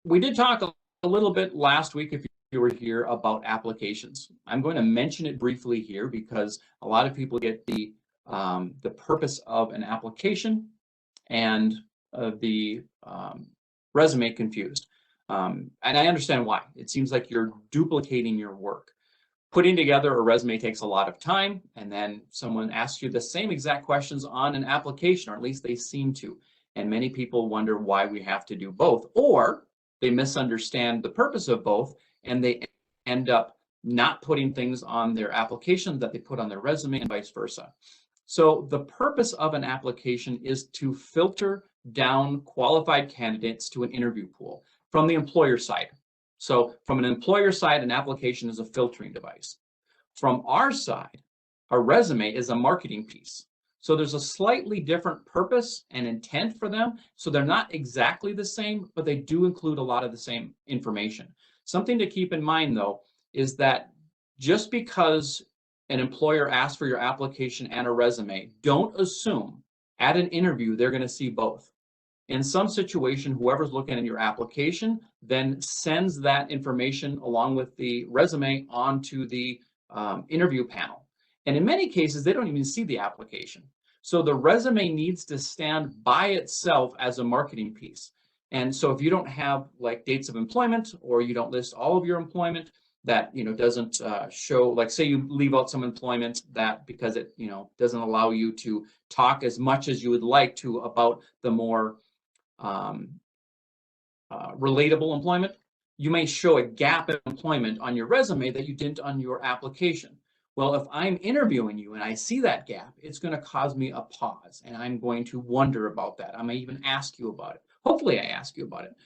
we did talk a little bit last week, if you were here, about applications. I'm going to mention it briefly here because a lot of people get the purpose of an application and the resume confused. And I understand why. It seems like you're duplicating your work. Putting together a resume takes a lot of time, and then someone asks you the same exact questions on an application, or at least they seem to. And many people wonder why we have to do both, or they misunderstand the purpose of both, and they end up not putting things on their application that they put on their resume, and vice versa. So the purpose of an application is to filter down qualified candidates to an interview pool from the employer side. So from an employer side, an application is a filtering device. From our side, a resume is a marketing piece. So there's a slightly different purpose and intent for them. So they're not exactly the same, but they do include a lot of the same information. Something to keep in mind, though, is that just because an employer asks for your application and a resume, don't assume at an interview they're going to see both. In some situation, whoever's looking at your application then sends that information along with the resume onto the interview panel. And in many cases, they don't even see the application. So the resume needs to stand by itself as a marketing piece. And so if you don't have like dates of employment, or you don't list all of your employment, that doesn't show, like say you leave out some employment that because it doesn't allow you to talk as much as you would like to about the more relatable employment, you may show a gap in employment on your resume that you didn't on your application. Well, if I'm interviewing you and I see that gap, it's going to cause me a pause, and I'm going to wonder about that. I may even ask you about it. Hopefully I ask you about it.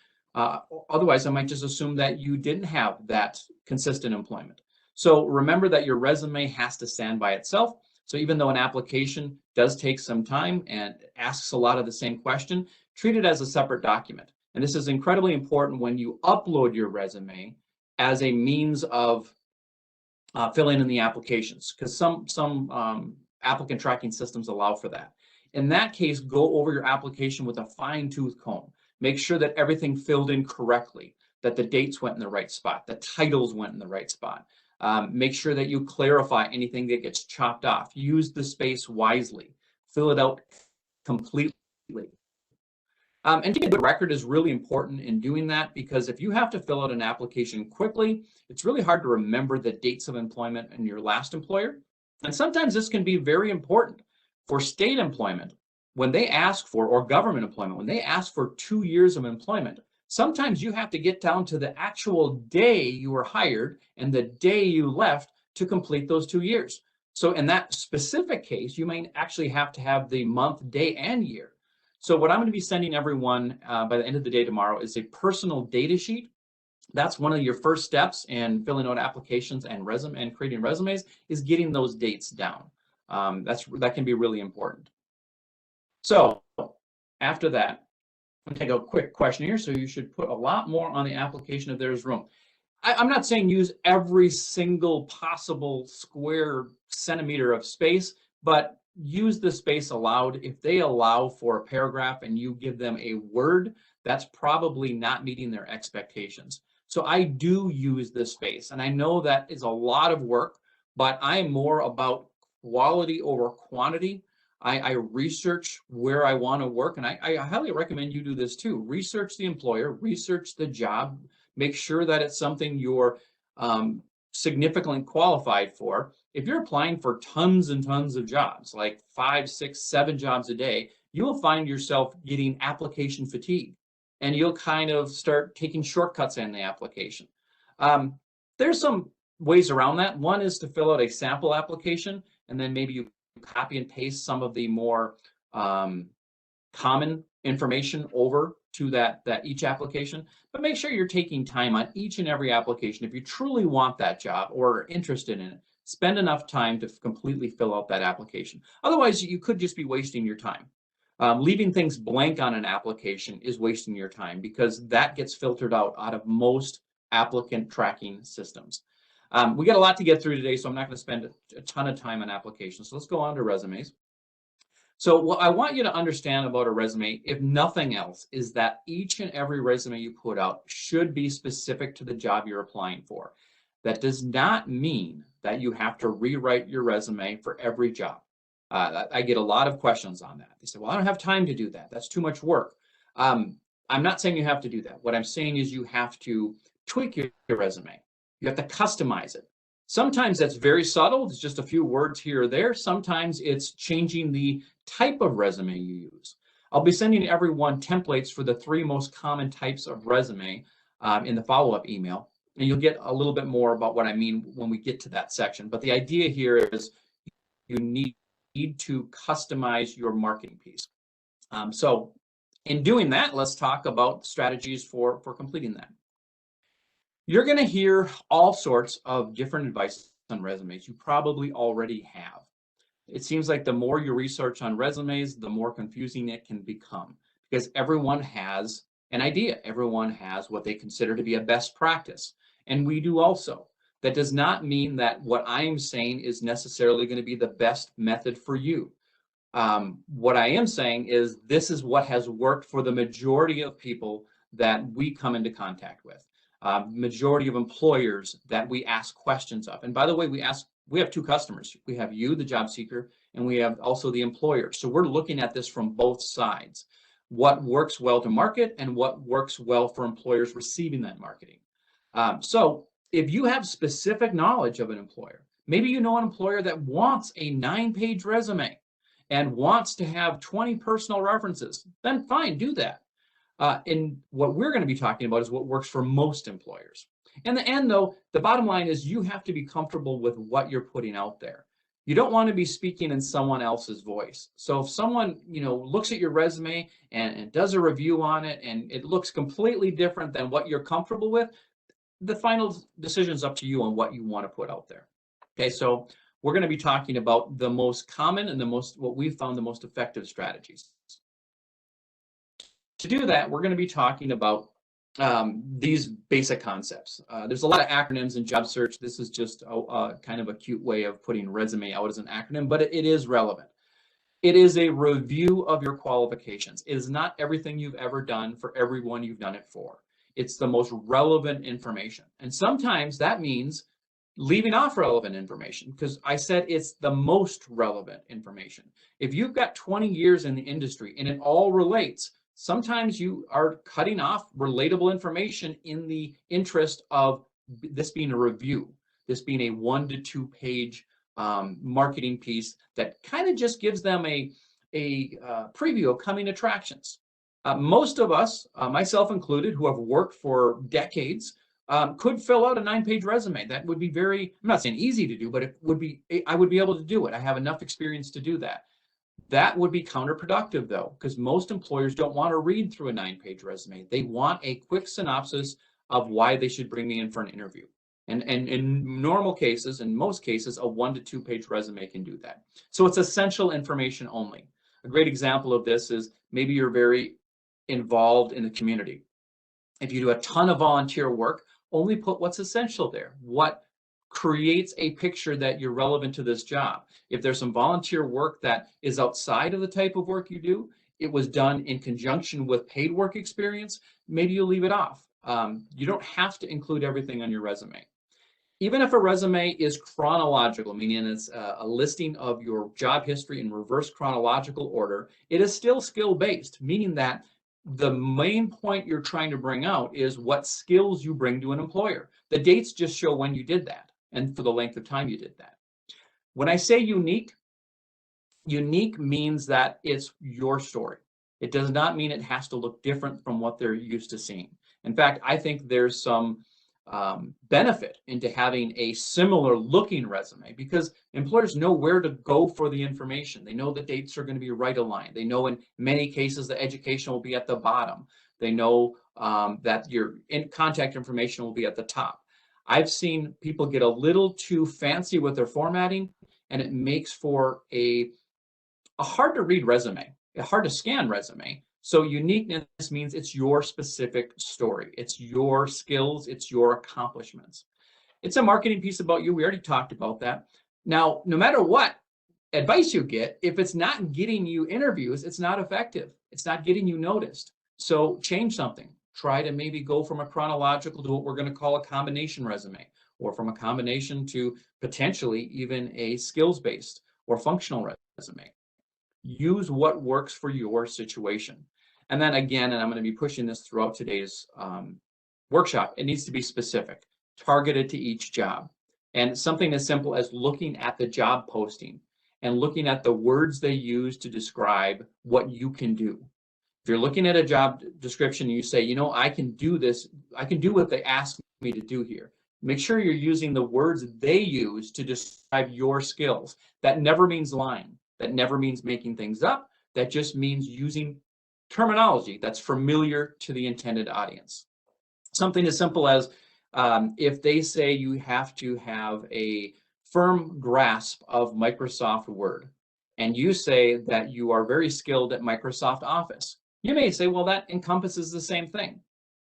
Otherwise, I might just assume that you didn't have that consistent employment. So remember that your resume has to stand by itself. So even though an application does take some time and asks a lot of the same question, treat it as a separate document. And this is incredibly important when you upload your resume as a means of filling in the applications, because some applicant tracking systems allow for that. In that case, go over your application with a fine-tooth comb. Make sure that everything filled in correctly, that the dates went in the right spot, the titles went in the right spot. Make sure that you clarify anything that gets chopped off. Use the space wisely. Fill it out completely. And keeping a good record is really important in doing that, because if you have to fill out an application quickly, it's really hard to remember the dates of employment in your last employer. And sometimes this can be very important. For state employment, when they ask for, or government employment, when they ask for 2 years of employment, sometimes you have to get down to the actual day you were hired and the day you left to complete those 2 years. So in that specific case, you may actually have to have the month, day, and year. So what I'm going to be sending everyone by the end of the day tomorrow is a personal data sheet. That's one of your first steps in filling out applications and creating resumes, is getting those dates down. That can be really important. So after that, I'm going to take a quick question here. So you should put a lot more on the application if there's room. I'm not saying use every single possible square centimeter of space, but use the space allowed. If they allow for a paragraph and you give them a word, that's probably not meeting their expectations. So I do use this space, and I know that is a lot of work, but I'm more about quality over quantity. I research where I want to work, and I highly recommend you do this too. Research the employer, research the job, make sure that it's something you're significantly qualified for. If you're applying for tons and tons of jobs, like 5, 6, 7 jobs a day, you'll find yourself getting application fatigue, and you'll kind of start taking shortcuts in the application. There's some ways around that. One is to fill out a sample application, and then maybe you copy and paste some of the more common information over to that each application. But make sure you're taking time on each and every application. If you truly want that job or are interested in it, spend enough time to completely fill out that application. Otherwise, you could just be wasting your time. Leaving things blank on an application is wasting your time, because that gets filtered out of most applicant tracking systems. We got a lot to get through today, so I'm not going to spend a ton of time on applications. So let's go on to resumes. So what I want you to understand about a resume, if nothing else, is that each and every resume you put out should be specific to the job you're applying for. That does not mean that you have to rewrite your resume for every job. I get a lot of questions on that. They say, well, I don't have time to do that. That's too much work. I'm not saying you have to do that. What I'm saying is you have to tweak your resume. You have to customize it. Sometimes that's very subtle. It's just a few words here or there. Sometimes it's changing the type of resume you use. I'll be sending everyone templates for the 3 most common types of resume in the follow-up email. And you'll get a little bit more about what I mean when we get to that section. But the idea here is you need to customize your marketing piece. So in doing that, let's talk about strategies for completing that. You're going to hear all sorts of different advice on resumes. You probably already have. It seems like the more you research on resumes, the more confusing it can become because everyone has an idea. Everyone has what they consider to be a best practice. And we do also. That does not mean that what I am saying is necessarily going to be the best method for you. What I am saying is this is what has worked for the majority of people that we come into contact with. Majority of employers that we ask questions of. And by the way, we have 2 customers. We have you, the job seeker, and we have also the employer. So we're looking at this from both sides. What works well to market and what works well for employers receiving that marketing. So if you have specific knowledge of an employer, maybe you know an employer that wants a 9-page resume and wants to have 20 personal references, then fine, do that. And what we're going to be talking about is what works for most employers. In the end, though, the bottom line is you have to be comfortable with what you're putting out there. You don't want to be speaking in someone else's voice. So if someone, looks at your resume and does a review on it and it looks completely different than what you're comfortable with, the final decision is up to you on what you want to put out there. Okay, so we're going to be talking about the most common and what we've found the most effective strategies. To do that, we're going to be talking about these basic concepts. There's a lot of acronyms in job search. This is just a kind of a cute way of putting resume out as an acronym, but it is relevant. It is a review of your qualifications. It is not everything you've ever done for everyone you've done it for. It's the most relevant information. And sometimes that means leaving off relevant information because I said it's the most relevant information. If you've got 20 years in the industry and it all relates, sometimes you are cutting off relatable information in the interest of this being a review, this being a 1 to 2 page marketing piece that kind of just gives them a preview of coming attractions. Most of us, myself included, who have worked for decades, could fill out a 9-page resume. That would be I'm not saying easy to do, but I would be able to do it. I have enough experience to do that. That would be counterproductive though, because most employers don't want to read through a 9-page resume. They want a quick synopsis of why they should bring me in for an interview. And in normal cases, in most cases, a 1 to 2 page resume can do that. So it's essential information only. A great example of this is maybe you're very involved in the community. If you do a ton of volunteer work, only put what's essential there. What creates a picture that you're relevant to this job. If there's some volunteer work that is outside of the type of work you do, it was done in conjunction with paid work experience, maybe you leave it off. You don't have to include everything on your resume. Even if a resume is chronological, meaning it's a listing of your job history in reverse chronological order, it is still skill-based, meaning that the main point you're trying to bring out is what skills you bring to an employer. The dates just show when you did that and for the length of time you did that. When I say unique means that it's your story. It does not mean it has to look different from what they're used to seeing. In fact, I think there's some benefit into having a similar looking resume because employers know where to go for the information. They know the dates are going to be right aligned. They know in many cases the education will be at the bottom. They know that your contact information will be at the top. I've seen people get a little too fancy with their formatting, and it makes for a hard to read resume, a hard to scan resume. So uniqueness means it's your specific story. It's your skills. It's your accomplishments. It's a marketing piece about you. We already talked about that. Now, no matter what, advice you get, if it's not getting you interviews, it's not effective. It's not getting you noticed. So change something. Try to maybe go from a chronological to what we're going to call a combination resume, or from a combination to potentially even a skills-based or functional resume. Use what works for your situation. And then again, and I'm going to be pushing this throughout today's workshop, it needs to be specific, targeted to each job. And something as simple as looking at the job posting and looking at the words they use to describe what you can do. If you're looking at a job description and you say, you know, I can do this, I can do what they asked me to do here. Make sure you're using the words they use to describe your skills. That never means lying. That never means making things up. That just means using terminology that's familiar to the intended audience. Something as simple as if they say you have to have a firm grasp of Microsoft Word, and you say that you are very skilled at Microsoft Office, you may say, well, that encompasses the same thing.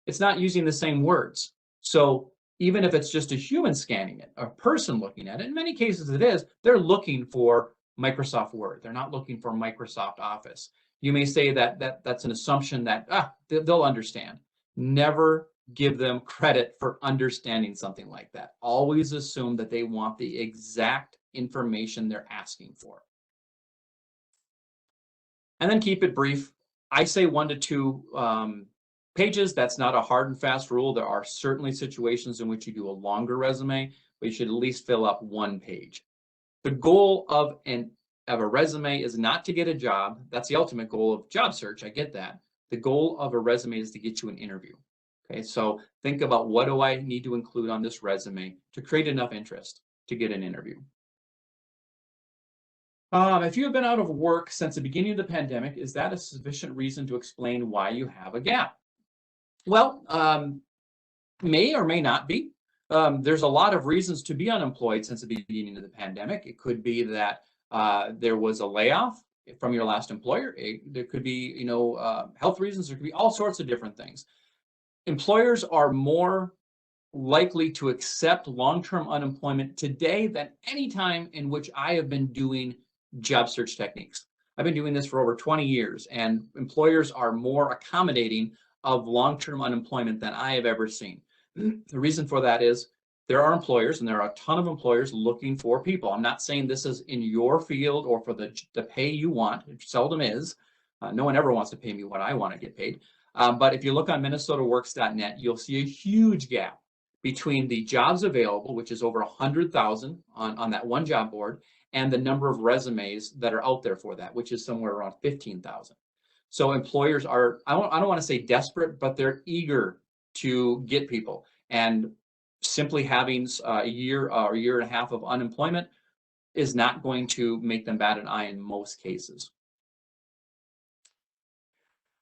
It's not using the same words. So even if it's just a human scanning it, a person looking at it, in many cases it is, they're looking for Microsoft Word. They're not looking for Microsoft Office. You may say that that's an assumption that they'll understand. Never give them credit for understanding something like that. Always assume that they want the exact information they're asking for. And then keep it brief. I say 1 to 2 pages. That's not a hard and fast rule. There are certainly situations in which you do a longer resume, but you should at least fill up 1 page. The goal of a resume is not to get a job. That's the ultimate goal of job search. I get that. The goal of a resume is to get you an interview. Okay, so think about, what do I need to include on this resume to create enough interest to get an interview? If you have been out of work since the beginning of the pandemic, is that a sufficient reason to explain why you have a gap? Well, may or may not be. There's a lot of reasons to be unemployed since the beginning of the pandemic. It could be that there was a layoff from your last employer. There could be, you know, health reasons. There could be all sorts of different things. Employers are more likely to accept long-term unemployment today than any time in which I have been doing job search techniques. I've been doing this for over 20 years, and employers are more accommodating of long-term unemployment than I have ever seen. The reason for that is there are employers, and there are a ton of employers looking for people. I'm not saying this is in your field or for the pay you want. It seldom is. No one ever wants to pay me what I want to get paid. But if you look on minnesotaworks.net, you'll see a huge gap between the jobs available, which is over 100,000 on that one job board, and the number of resumes that are out there for that, which is somewhere around 15,000. So employers are, I don't want to say desperate, but they're eager to get people. And simply having a year or a year and a half of unemployment is not going to make them bat an eye in most cases.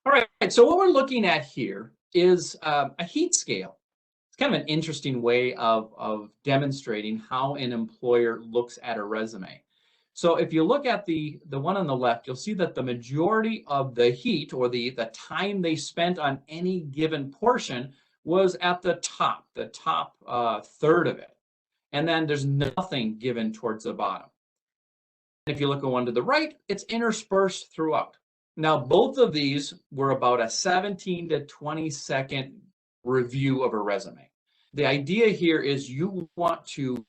All right, so what we're looking at here is a heat scale. It's kind of an interesting way of demonstrating how an employer looks at a resume. So if you look at the one on the left, you'll see that the majority of the heat, or the time they spent on any given portion, was at the top third of it. And then there's nothing given towards the bottom. If you look at one to the right, it's interspersed throughout. Now, both of these were about a 17 to 20 second review of a resume. The idea here is you want to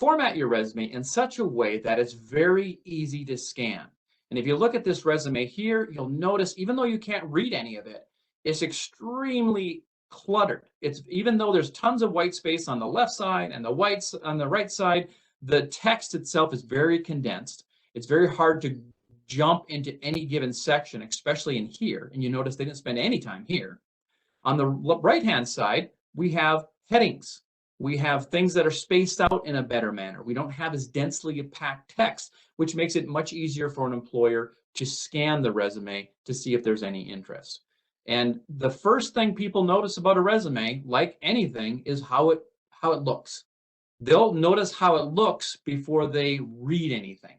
format your resume in such a way that it's very easy to scan. And if you look at this resume here, you'll notice, even though you can't read any of it, it's extremely cluttered. It's, even though there's tons of white space on the left side and the whites on the right side, the text itself is very condensed. It's very hard to jump into any given section, especially in here. And you notice they didn't spend any time here. On the right-hand side, we have headings. We have things that are spaced out in a better manner. We don't have as densely packed text, which makes it much easier for an employer to scan the resume to see if there's any interest. And the first thing people notice about a resume, like anything, is how it looks. They'll notice how it looks before they read anything.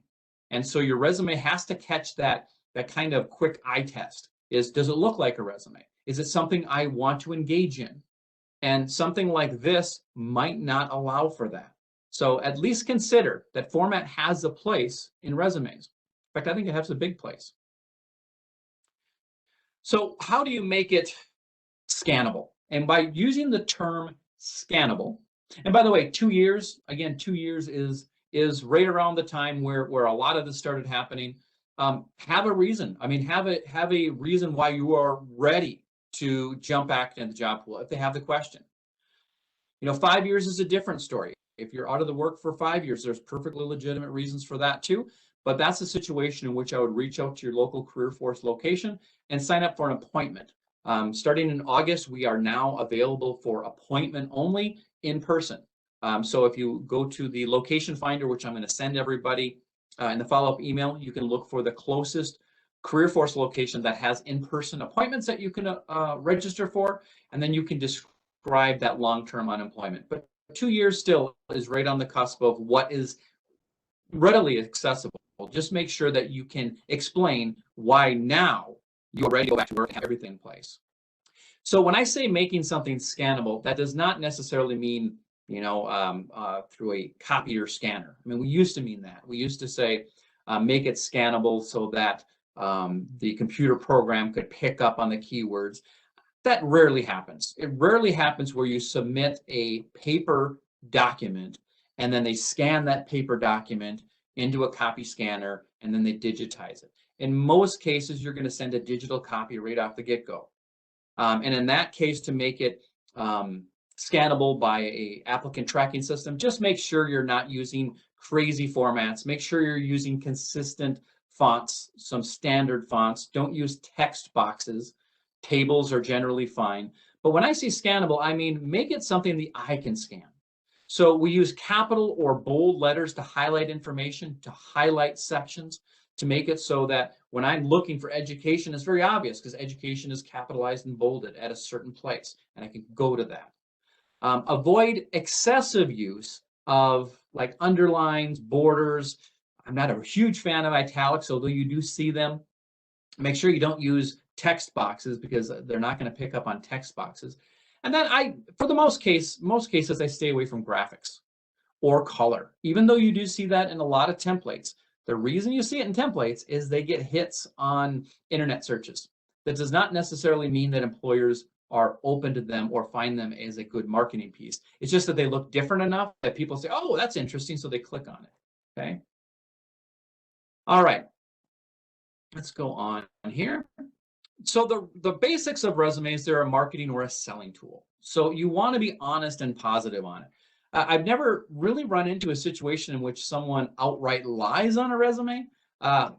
And so your resume has to catch that kind of quick eye test. Does it look like a resume? Is it something I want to engage in? And something like this might not allow for that. So at least consider that format has a place in resumes. In fact, I think it has a big place. So how do you make it scannable? And by using the term scannable, and by the way, 2 years, again, 2 years is right around the time where a lot of this started happening. Have a reason. I mean, have a reason why you are ready to jump back into the job pool if they have the question. 5 years is a different story. If you're out of the work for 5 years, there's perfectly legitimate reasons for that too. But that's a situation in which I would reach out to your local career force location and sign up for an appointment. Starting in August, we are now available for appointment only in person. So if you go to the location finder, which I'm going to send everybody in the follow-up email, you can look for the closest career force location that has in-person appointments that you can register for, and then you can describe that long-term unemployment. But 2 years still is right on the cusp of what is readily accessible. Just make sure that you can explain why now you're ready to go back to work and have everything in place. So when I say making something scannable, that does not necessarily mean, through a copier scanner. I mean, we used to mean that. We used to say, make it scannable so that the computer program could pick up on the keywords. That rarely happens. It rarely happens where you submit a paper document and then they scan that paper document into a copy scanner and then they digitize it. In most cases, you're going to send a digital copy right off the get-go. And in that case, to make it scannable by a applicant tracking system, just make sure you're not using crazy formats. Make sure you're using consistent fonts, some standard fonts. Don't use text boxes. Tables are generally fine. But when I say scannable, I mean make it something the eye can scan. So we use capital or bold letters to highlight information, to highlight sections, to make it so that when I'm looking for education, it's very obvious because education is capitalized and bolded at a certain place, and I can go to that. Avoid excessive use of like underlines, borders. I'm not a huge fan of italics, although you do see them. Make sure you don't use text boxes because they're not going to pick up on text boxes. And then for the most cases, I stay away from graphics or color, even though you do see that in a lot of templates. The reason you see it in templates is they get hits on internet searches. That does not necessarily mean that employers are open to them or find them as a good marketing piece. It's just that they look different enough that people say, oh, that's interesting, so they click on it, okay? All right, let's go on here. So the basics of resumes, they're a marketing or a selling tool. So you want to be honest and positive on it. I've never really run into a situation in which someone outright lies on a resume. I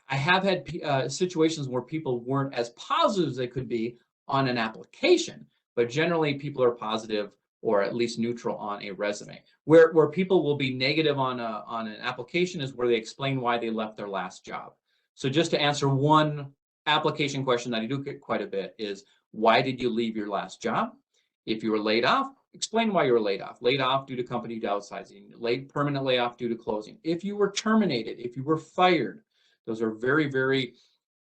have had situations where people weren't as positive as they could be on an application, but generally people are positive or at least neutral on a resume. Where people will be negative on an application is where they explain why they left their last job. So just to answer one application question that I do get quite a bit is, why did you leave your last job? If you were laid off, explain why you were laid off. Laid off due to company downsizing, permanent layoff due to closing. If you were terminated, if you were fired, those are very, very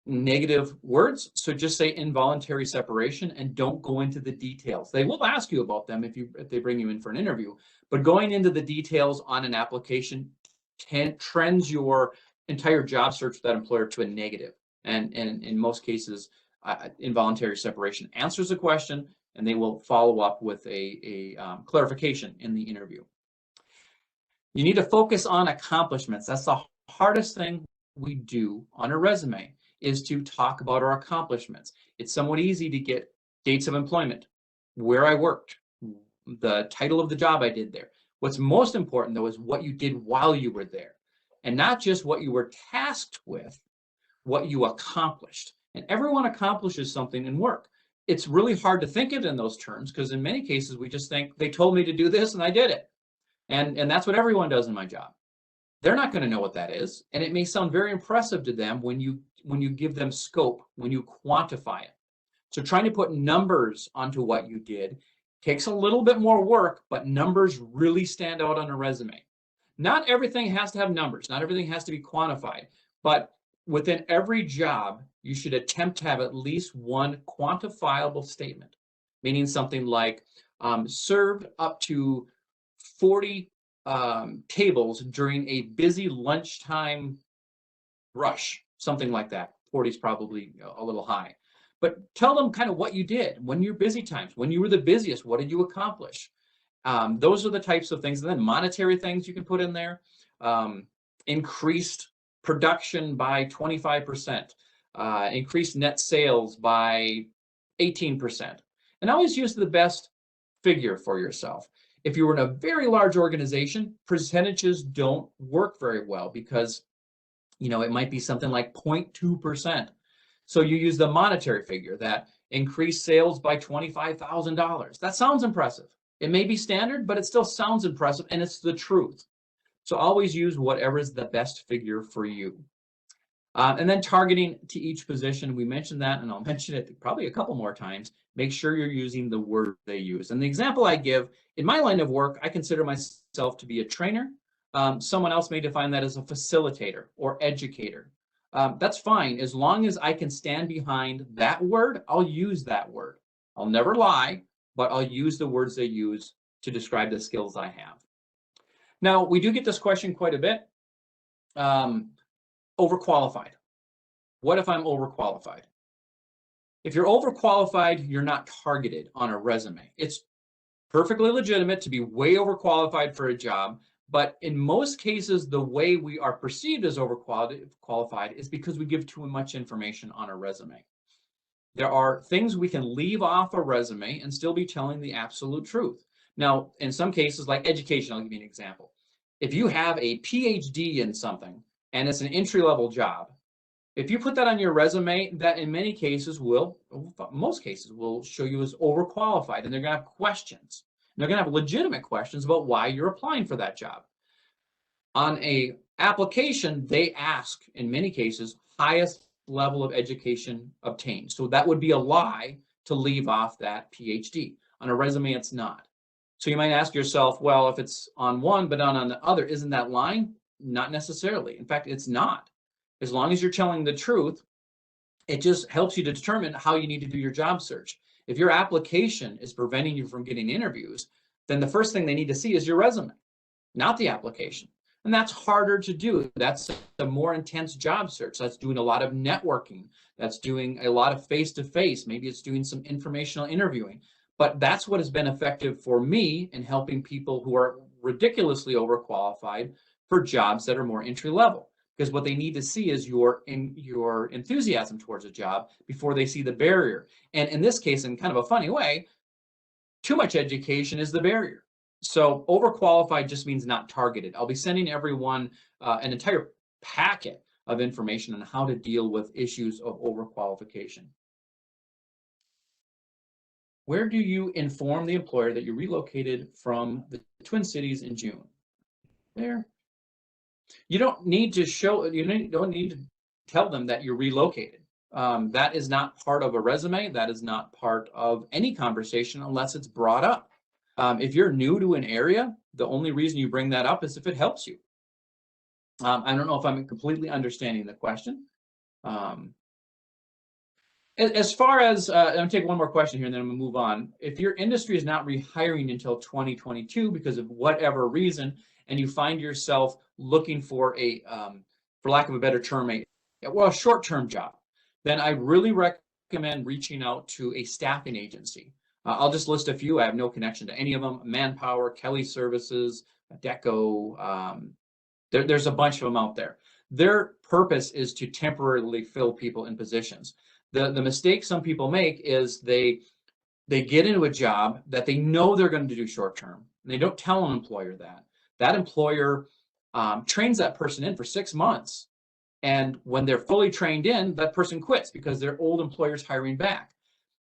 negative words. So just say involuntary separation and don't go into the details. They will ask you about them if they bring you in for an interview, but going into the details on an application trends your entire job search with that employer to a negative. And in most cases, involuntary separation answers the question, and they will follow up with a clarification in the interview. You need to focus on accomplishments. That's the hardest thing we do on a resume, is to talk about our accomplishments. It's somewhat easy to get dates of employment, where I worked, the title of the job I did there. What's most important, though, is what you did while you were there, and not just what you were tasked with, what you accomplished. And everyone accomplishes something in work. It's really hard to think it in those terms because in many cases we just think they told me to do this and I did it. And that's what everyone does in my job. They're not going to know what that is. And it may sound very impressive to them when you give them scope, when you quantify it. So trying to put numbers onto what you did takes a little bit more work, but numbers really stand out on a resume. Not everything has to have numbers. Not everything has to be quantified, but within every job, you should attempt to have at least one quantifiable statement, meaning something like served up to 40 tables during a busy lunchtime rush, something like that. 40 is probably a little high. But tell them kind of what you did when your busy times, when you were the busiest, what did you accomplish? Those are the types of things. And then monetary things you can put in there. Increased production by 25%, increased net sales by 18%. And always use the best figure for yourself. If you were in a very large organization, percentages don't work very well because it might be something like 0.2%. So you use the monetary figure that increased sales by $25,000. That sounds impressive. It may be standard, but it still sounds impressive, and it's the truth. So always use whatever is the best figure for you. And then targeting to each position, we mentioned that, and I'll mention it probably a couple more times. Make sure you're using the word they use. And the example I give, in my line of work, I consider myself to be a trainer. Someone else may define that as a facilitator or educator. That's fine. As long as I can stand behind that word, I'll use that word. I'll never lie, but I'll use the words they use to describe the skills I have. Now, we do get this question quite a bit. Overqualified. What if I'm overqualified? If you're overqualified, you're not targeted on a resume. It's perfectly legitimate to be way overqualified for a job, but in most cases, the way we are perceived as overqualified is because we give too much information on a resume. There are things we can leave off a resume and still be telling the absolute truth. Now, in some cases, like education, I'll give you an example. If you have a PhD in something and it's an entry-level job, if you put that on your resume, that in many cases most cases will show you as overqualified, and they're going to have questions. They're going to have legitimate questions about why you're applying for that job. On a application, they ask, in many cases, highest level of education obtained. So that would be a lie to leave off that PhD. On a resume, it's not. So you might ask yourself, well, if it's on one but not on the other, isn't that lying? Not necessarily. In fact, it's not. As long as you're telling the truth, it just helps you to determine how you need to do your job search. If your application is preventing you from getting interviews, then the first thing they need to see is your resume, not the application. And that's harder to do. That's a more intense job search. That's doing a lot of networking. That's doing a lot of face-to-face. Maybe it's doing some informational interviewing. But that's what has been effective for me in helping people who are ridiculously overqualified for jobs that are more entry level. Because what they need to see is your enthusiasm towards a job before they see the barrier. And in this case, in kind of a funny way, too much education is the barrier. So overqualified just means not targeted. I'll be sending everyone an entire packet of information on how to deal with issues of overqualification. Where do you inform the employer that you relocated from the Twin Cities in June? There. You don't need to don't need to tell them that you're relocated. That is not part of a resume. That is not part of any conversation unless it's brought up. If you're new to an area, the only reason you bring that up is if it helps you. I don't know if I'm completely understanding the question. As far as, I'm going to take one more question here and then I'm going to move on. If your industry is not rehiring until 2022 because of whatever reason, and you find yourself looking for for lack of a better term, a short-term job, then I really recommend reaching out to a staffing agency. I'll just list a few. I have no connection to any of them. Manpower, Kelly Services, Deco. There's a bunch of them out there. Their purpose is to temporarily fill people in positions. The mistake some people make is they get into a job that they know they're going to do short-term, and they don't tell an employer that. That employer trains that person in for 6 months. And when they're fully trained in, that person quits because their old employer's hiring back.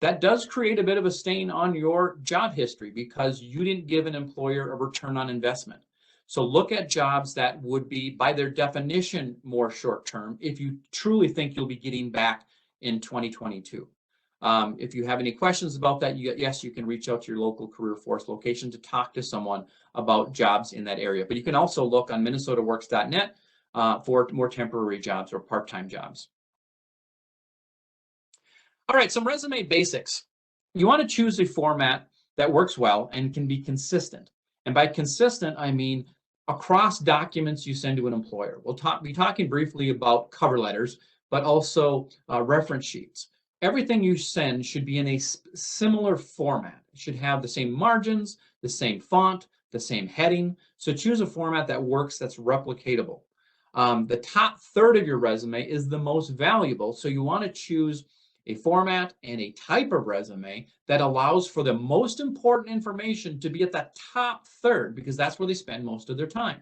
That does create a bit of a stain on your job history because you didn't give an employer a return on investment. So look at jobs that would be, by their definition, more short-term if you truly think you'll be getting back in 2022. If you have any questions about that, yes, you can reach out to your local career force location to talk to someone about jobs in that area. But you can also look on minnesotaworks.net for more temporary jobs or part-time jobs. All right, some resume basics. You want to choose a format that works well and can be consistent. And by consistent, I mean across documents you send to an employer. We'll be talking briefly about cover letters, but also reference sheets. Everything you send should be in a similar format. It should have the same margins, the same font, the same heading. So choose a format that works, that's replicatable. The top third of your resume is the most valuable, so you want to choose a format and a type of resume that allows for the most important information to be at that top third, because that's where they spend most of their time.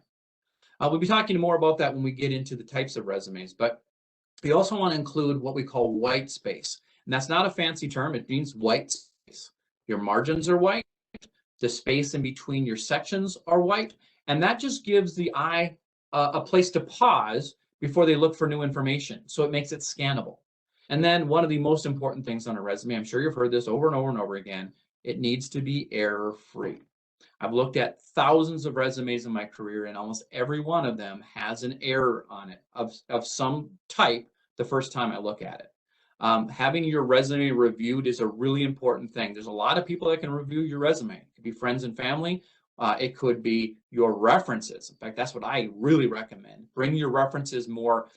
We'll be talking more about that when we get into the types of resumes, but we also want to include what we call white space. And that's not a fancy term, it means white space. Your margins are white, the space in between your sections are white, and that just gives the eye a place to pause before they look for new information. So it makes it scannable. And then one of the most important things on a resume, I'm sure you've heard this over and over and over again, it needs to be error-free. I've looked at thousands of resumes in my career, and almost every one of them has an error on it of some type the first time I look at it. Having your resume reviewed is a really important thing. There's a lot of people that can review your resume. It could be friends and family. It could be your references. In fact, that's what I really recommend. Bring your references more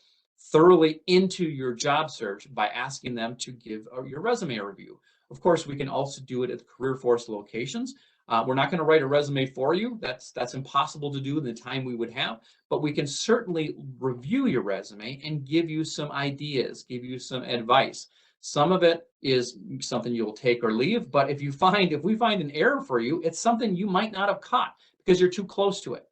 thoroughly into your job search by asking them to give your resume a review. Of course, we can also do it at the career force locations. We're not going to write a resume for you. That's impossible to do in the time we would have, but we can certainly review your resume and give you some ideas, give you some advice. Some of it is something you'll take or leave, but if we find an error for you, it's something you might not have caught because you're too close to it.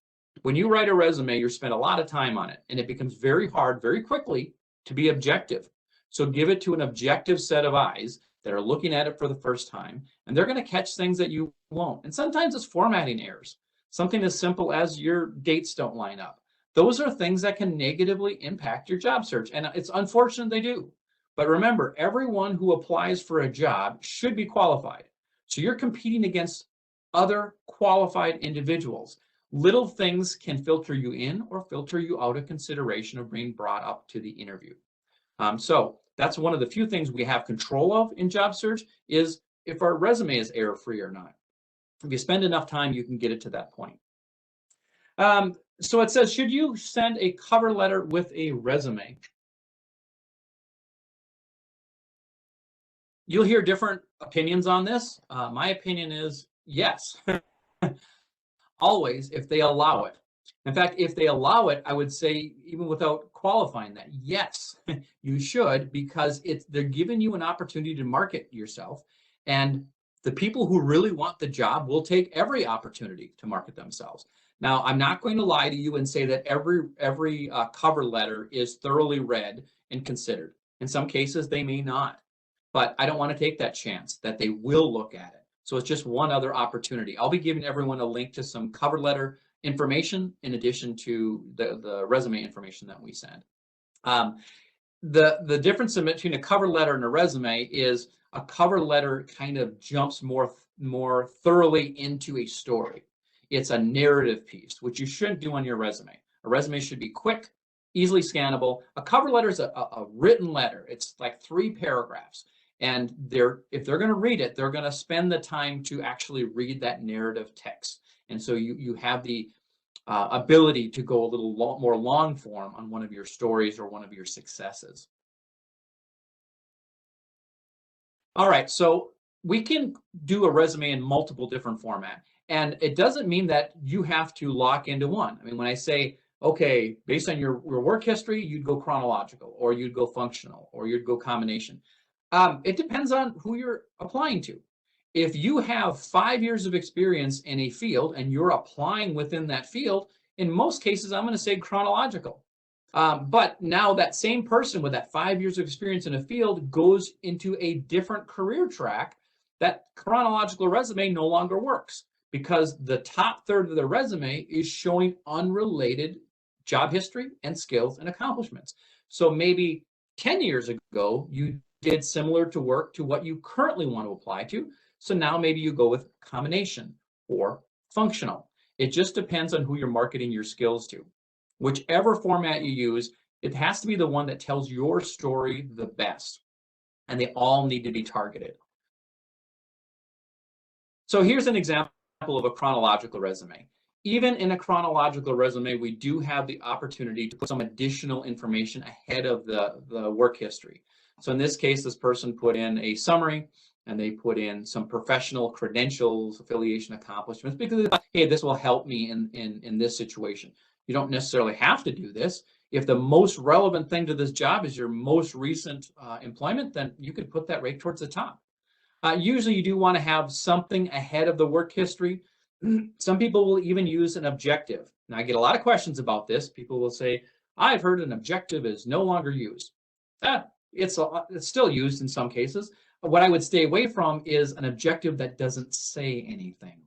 When you write a resume, you spend a lot of time on it, and it becomes very hard very quickly to be objective. So give it to an objective set of eyes that are looking at it for the first time, and they're going to catch things that you won't. And sometimes it's formatting errors. Something as simple as your dates don't line up. Those are things that can negatively impact your job search, and it's unfortunate they do. But remember, everyone who applies for a job should be qualified. So you're competing against other qualified individuals. Little things can filter you in or filter you out of consideration of being brought up to the interview. So that's one of the few things we have control of in job search, is if our resume is error-free or not. If you spend enough time, you can get it to that point. So it says, should you send a cover letter with a resume? You'll hear different opinions on this. My opinion is yes. Always, if they allow it. In fact, if they allow it, I would say, even without qualifying that, yes, you should, because they're giving you an opportunity to market yourself. And the people who really want the job will take every opportunity to market themselves. Now, I'm not going to lie to you and say that every cover letter is thoroughly read and considered. In some cases, they may not. But I don't want to take that chance that they will look at it. So it's just one other opportunity. I'll be giving everyone a link to some cover letter information in addition to the resume information that we send. The difference between a cover letter and a resume is a cover letter kind of jumps more thoroughly into a story. It's a narrative piece, which you shouldn't do on your resume. A resume should be quick, easily scannable. A cover letter is a written letter. It's like 3 paragraphs. And if they're going to read it, they're going to spend the time to actually read that narrative text. And so you have the ability to go a little more long form on one of your stories or one of your successes. All right, so we can do a resume in multiple different formats. And it doesn't mean that you have to lock into one. I mean, when I say, okay, based on your work history, you'd go chronological, or you'd go functional, or you'd go combination. It depends on who you're applying to. If you have 5 years of experience in a field and you're applying within that field, in most cases, I'm going to say chronological. But now that same person with that 5 years of experience in a field goes into a different career track, that chronological resume no longer works, because the top third of the resume is showing unrelated job history and skills and accomplishments. So maybe 10 years ago, you did similar to work to what you currently want to apply to. So now maybe you go with combination or functional. It just depends on who you're marketing your skills to. Whichever format you use, it has to be the one that tells your story the best. And they all need to be targeted. So here's an example of a chronological resume. Even in a chronological resume, we do have the opportunity to put some additional information ahead of the work history. So in this case, this person put in a summary and they put in some professional credentials, affiliation, accomplishments, because they thought, hey, this will help me in this situation. You don't necessarily have to do this. If the most relevant thing to this job is your most recent employment, then you could put that right towards the top. Usually you do want to have something ahead of the work history. Some people will even use an objective. Now, I get a lot of questions about this. People will say, I've heard an objective is no longer used. It's still used in some cases. What I would stay away from is an objective that doesn't say anything.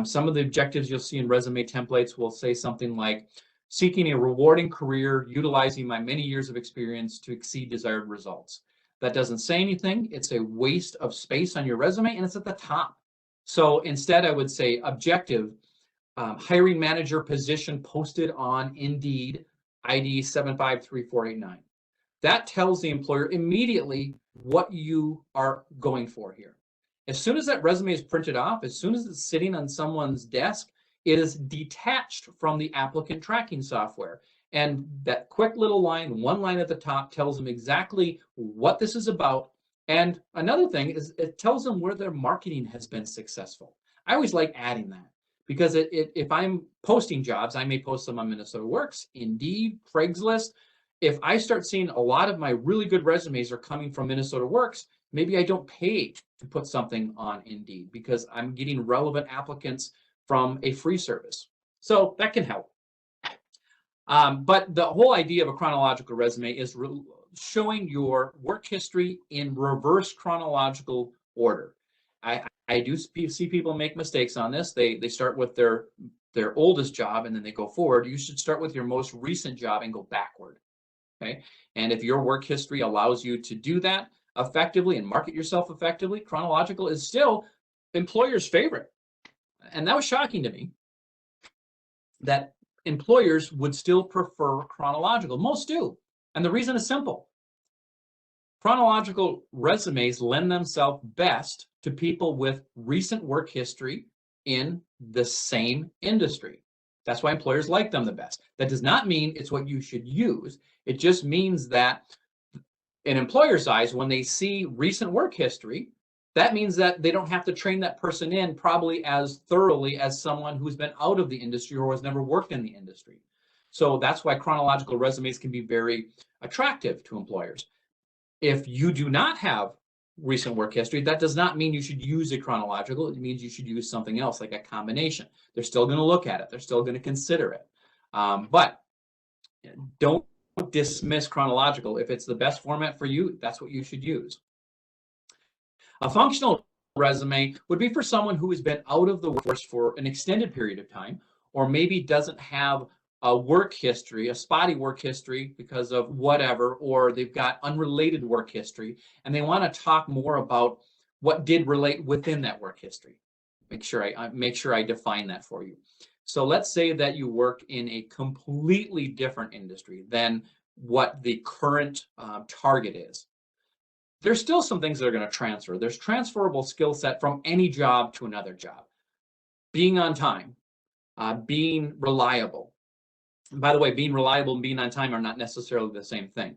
Some of the objectives you'll see in resume templates will say something like, seeking a rewarding career, utilizing my many years of experience to exceed desired results. That doesn't say anything. It's a waste of space on your resume, and it's at the top. So instead, I would say objective, hiring manager position posted on Indeed, ID 753489. That tells the employer immediately what you are going for here. As soon as that resume is printed off, as soon as it's sitting on someone's desk, it is detached from the applicant tracking software. And that quick little line, one line at the top, tells them exactly what this is about. And another thing is it tells them where their marketing has been successful. I always like adding that because if I'm posting jobs, I may post them on Minnesota Works, Indeed, Craigslist. If I start seeing a lot of my really good resumes are coming from Minnesota Works, maybe I don't pay to put something on Indeed because I'm getting relevant applicants from a free service. So that can help. But the whole idea of a chronological resume is showing your work history in reverse chronological order. I do see people make mistakes on this. They start with their oldest job and then they go forward. You should start with your most recent job and go backward. Okay. And if your work history allows you to do that effectively and market yourself effectively, chronological is still employers' favorite. And that was shocking to me that employers would still prefer chronological. Most do. And the reason is simple. Chronological resumes lend themselves best to people with recent work history in the same industry. That's why employers like them the best. That does not mean it's what you should use. It just means that in employers' eyes, when they see recent work history, that means that they don't have to train that person in probably as thoroughly as someone who's been out of the industry or has never worked in the industry. So that's why chronological resumes can be very attractive to employers. If you do not have recent work history, that does not mean you should use a chronological. It means you should use something else like a combination. They're still going to look at it. They're still going to consider it. But don't dismiss chronological. If it's the best format for you, that's what you should use. A functional resume would be for someone who has been out of the workforce for an extended period of time, or maybe doesn't have a work history, a spotty work history because of whatever, or they've got unrelated work history, and they want to talk more about what did relate within that work history. Make sure I define that for you. So let's say that you work in a completely different industry than what the current target is. There's still some things that are going to transfer. There's transferable skill set from any job to another job. Being on time, being reliable. And by the way, being reliable and being on time are not necessarily the same thing.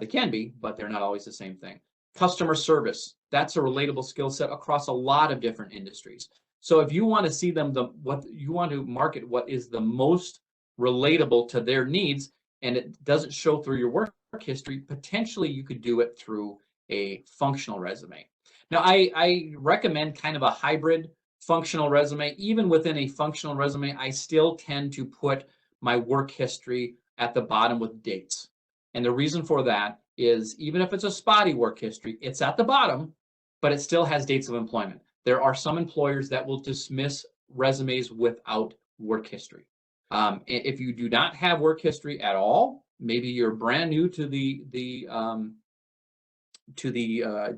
They can be, but they're not always the same thing. Customer service, that's a relatable skill set across a lot of different industries. So if you want to see them, what you want to market, what is the most relatable to their needs, and it doesn't show through your work history, potentially you could do it through a functional resume. Now, I recommend kind of a hybrid functional resume. Even within a functional resume, I still tend to put my work history at the bottom with dates. And the reason for that is even if it's a spotty work history, it's at the bottom, but it still has dates of employment. There are some employers that will dismiss resumes without work history. If you do not have work history at all, maybe you're brand new to the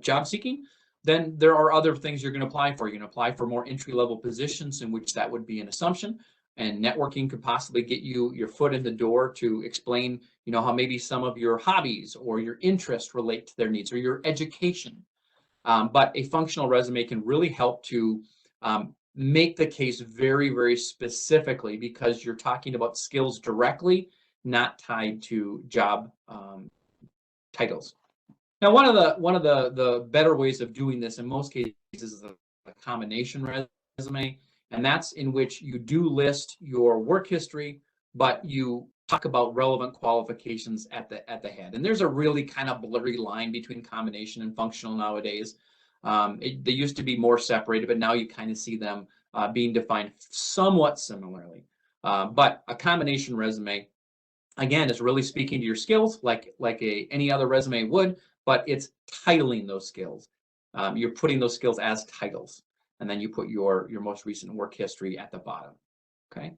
job seeking, then there are other things you're going to apply for. You're going to apply for more entry-level positions, in which that would be an assumption. And networking could possibly get you your foot in the door to explain, how maybe some of your hobbies or your interests relate to their needs or your education. But a functional resume can really help to make the case very, very specifically, because you're talking about skills directly, not tied to job titles. Now, one of the better ways of doing this in most cases is a combination resume, and that's in which you do list your work history, but you talk about relevant qualifications at the head. And there's a really kind of blurry line between combination and functional nowadays. They used to be more separated, but now you kind of see them being defined somewhat similarly. But a combination resume, again, is really speaking to your skills like any other resume would, but it's titling those skills. You're putting those skills as titles, and then you put your most recent work history at the bottom. Okay.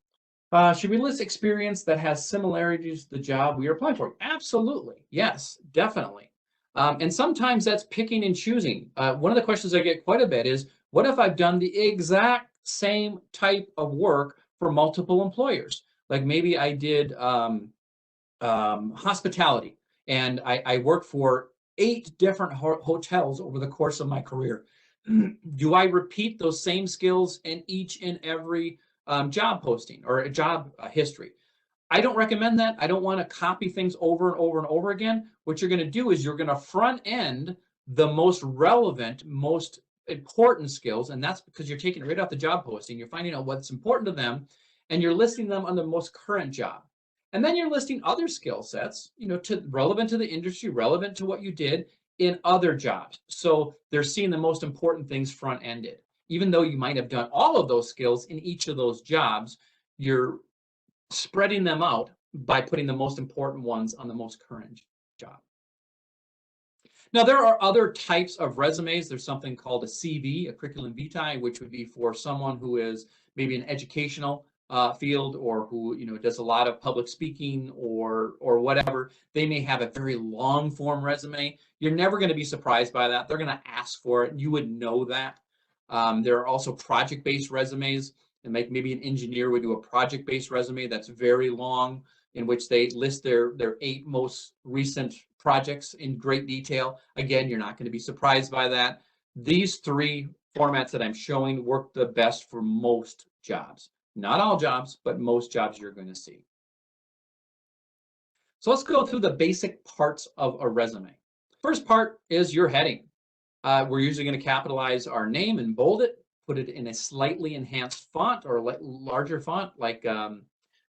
Should we list experience that has similarities to the job we are applying for? Absolutely. Yes, definitely. And sometimes that's picking and choosing. One of the questions I get quite a bit is, what if I've done the exact same type of work for multiple employers? Like maybe I did hospitality, and I worked for 8 different hotels over the course of my career. Do I repeat those same skills in each and every job posting or a job history? I don't recommend that. I don't want to copy things over and over and over again. What you're going to do is you're going to front end the most relevant, most important skills, and that's because you're taking it right off the job posting. You're finding out what's important to them, and you're listing them on the most current job. And then you're listing other skill sets, relevant to the industry, relevant to what you did in other jobs. So they're seeing the most important things front ended. Even though you might have done all of those skills in each of those jobs, you're spreading them out by putting the most important ones on the most current job. Now, there are other types of resumes. There's something called a CV, a curriculum vitae, which would be for someone who is maybe an educational field, or who does a lot of public speaking or whatever. They may have a very long form resume. You're never going to be surprised by that. They're going to ask for it. You would know that. There are also project-based resumes, and maybe an engineer would do a project-based resume that's very long, in which they list their 8 most recent projects in great detail. Again, you're not going to be surprised by that. These 3 formats that I'm showing work the best for most jobs. Not all jobs, but most jobs you're going to see. So let's go through the basic parts of a resume. First part is your heading. We're usually going to capitalize our name and bold it, put it in a slightly enhanced font or a larger font, like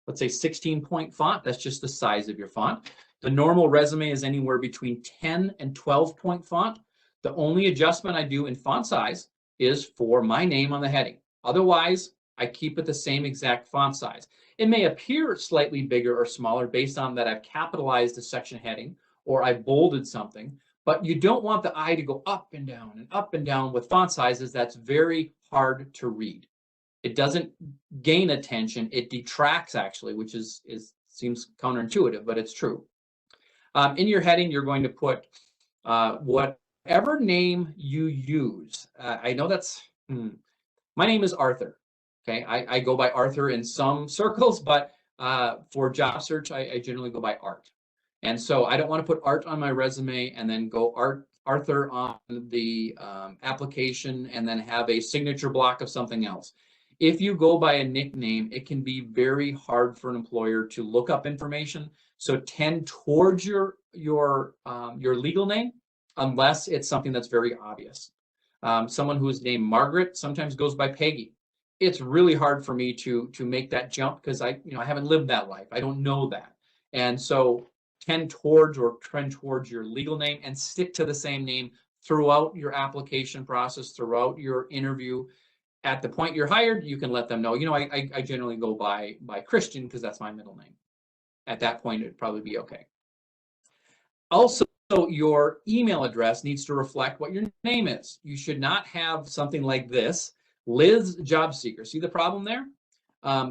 let's say 16-point font. That's just the size of your font. The normal resume is anywhere between 10 and 12-point font. The only adjustment I do in font size is for my name on the heading. Otherwise, I keep it the same exact font size. It may appear slightly bigger or smaller based on that I've capitalized a section heading or I bolded something, but you don't want the eye to go up and down with font sizes. That's very hard to read. It doesn't gain attention, it detracts actually, which seems counterintuitive, but it's true. In your heading, you're going to put whatever name you use. I know that's, my name is Arthur. Okay, I go by Arthur in some circles, but for job search, I generally go by Art. And so I don't want to put Art on my resume and then go Arthur on the application and then have a signature block of something else. If you go by a nickname, it can be very hard for an employer to look up information. So tend towards your legal name, unless it's something that's very obvious. Someone who is named Margaret sometimes goes by Peggy. It's really hard for me to make that jump because I haven't lived that life. I don't know that. And so tend towards or trend towards your legal name and stick to the same name throughout your application process, throughout your interview. At the point you're hired, you can let them know, I generally go by Christian because that's my middle name. At that point, it'd probably be okay. Also, your email address needs to reflect what your name is. You should not have something like this, Liz Job Seeker. See the problem there?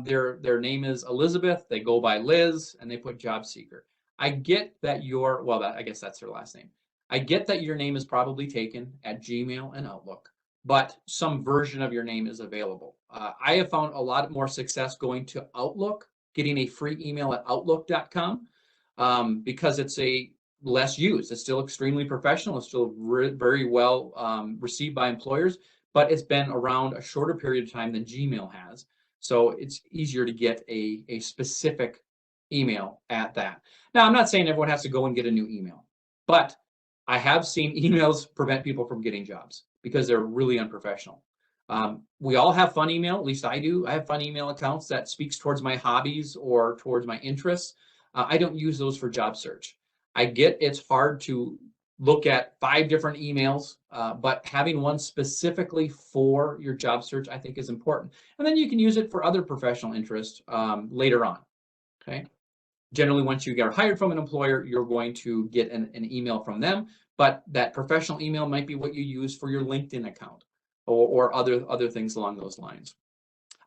Their name is Elizabeth, they go by Liz, and they put Job Seeker. I get that I guess that's their last name. I get that your name is probably taken at Gmail and Outlook, but some version of your name is available. I have found a lot more success going to Outlook, getting a free email at outlook.com because it's less used. It's still extremely professional. It's still very well received by employers, but it's been around a shorter period of time than Gmail has. So it's easier to get a specific email at that. Now, I'm not saying everyone has to go and get a new email, but I have seen emails prevent people from getting jobs because they're really unprofessional. We all have fun email, at least I do. I have fun email accounts that speaks towards my hobbies or towards my interests. I don't use those for job search. I get it's hard to look at 5 different emails, but having one specifically for your job search, I think, is important. And then you can use it for other professional interests later on, okay? Generally, once you get hired from an employer, you're going to get an email from them, but that professional email might be what you use for your LinkedIn account or other things along those lines.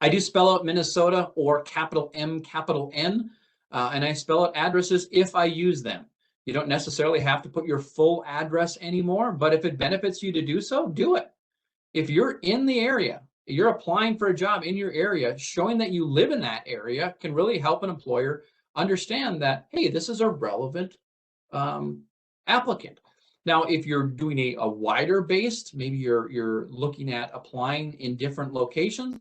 I do spell out Minnesota or capital M, capital N, and I spell out addresses if I use them. You don't necessarily have to put your full address anymore, but if it benefits you to do so, do it. If you're in the area, you're applying for a job in your area, showing that you live in that area can really help an employer understand that, hey, this is a relevant applicant. Now, if you're doing a wider based, maybe you're looking at applying in different locations,